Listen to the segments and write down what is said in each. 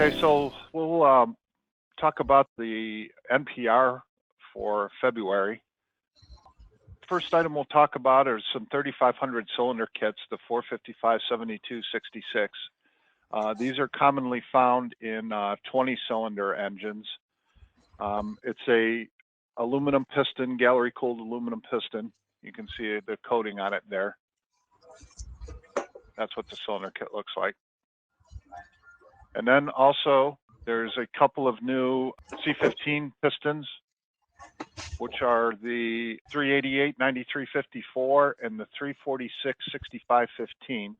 Okay, so we'll talk about the NPR for February. First item we'll talk about are some 3,500 cylinder kits, the 455, 72, 66. These are commonly found in 20 cylinder engines. It's a aluminum piston, gallery cooled aluminum piston. You can see the coating on it there. That's what the cylinder kit looks like. And then also there's a couple of new C15 pistons, which are the 388 9354 and the 346 6515.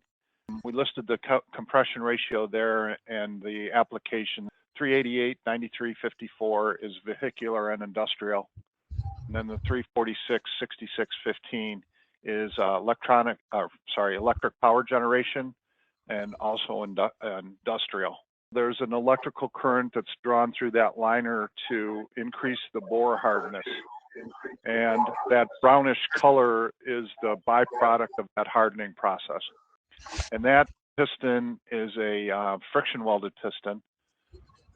We listed the compression ratio there and the application. 388 9354 is vehicular and industrial, and then the 346 6615 is electric power generation and also industrial. There's an electrical current that's drawn through that liner to increase the bore hardness, and that brownish color is the byproduct of that hardening process. And that piston is a friction welded piston.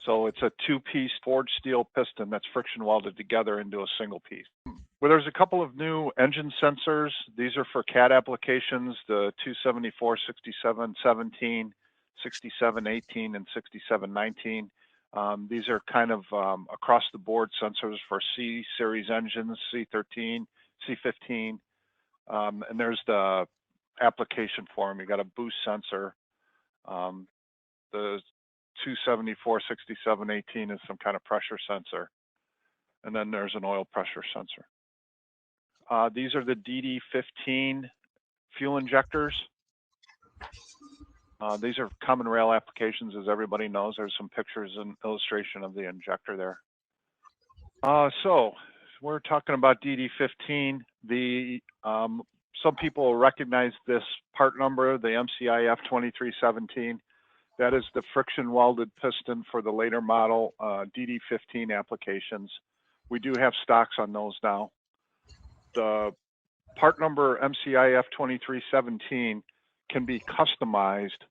So it's a two-piece forged steel piston that's friction welded together into a single piece. Well, there's a couple of new engine sensors. These are for CAT applications, the 274, 67, 17, 67, 18, and 67, 19. These are kind of across the board sensors for C series engines, C13, C15. And there's the application for them. You got a boost sensor. The 274, 67, 18 is some kind of pressure sensor. And then there's an oil pressure sensor. These are the DD15 fuel injectors. These are common rail applications, as everybody knows. There's some pictures and illustration of the injector there. So we're talking about DD15. Some people recognize this part number, the MCIF 2317. That is the friction welded piston for the later model DD15 applications. We do have stocks on those now. The part number MCIF 2317 can be customized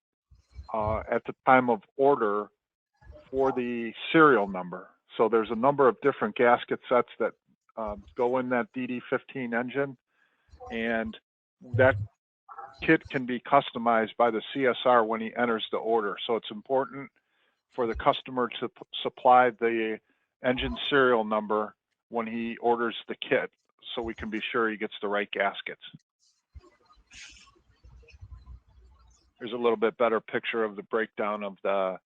at the time of order for the serial number. So there's a number of different gasket sets that go in that DD15 engine, and that kit can be customized by the CSR when he enters the order. So it's important for the customer to supply the engine serial number when he orders the kit, so we can be sure he gets the right gaskets. Here's a little bit better picture of the breakdown of the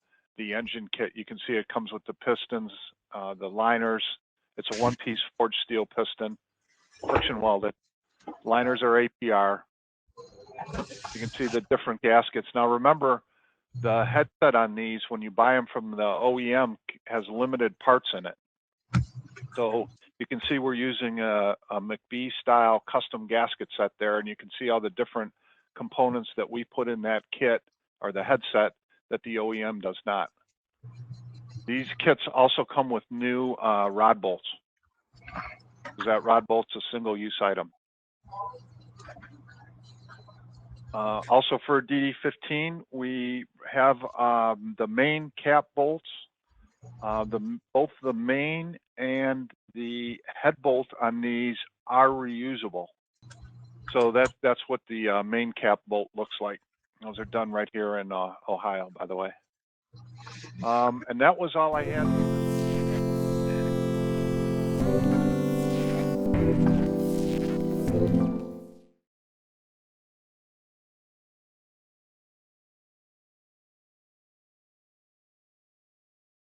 engine kit. You can see it comes with the pistons, the liners. It's a one-piece forged steel piston, friction welded. Liners are APR. You can see the different gaskets. Now remember, the headset on these, when you buy them from the OEM, has limited parts in it. So you can see we're using a McBee style custom gasket set there, and you can see all the different components that we put in that kit or the headset that the OEM does not. These kits also come with new rod bolts, because that rod bolt's a single-use item. Also for DD15, we have the main cap bolts. Both the main and the head bolt on these are reusable. So that's what the main cap bolt looks like. Those are done right here in Ohio, by the way. And that was all I had.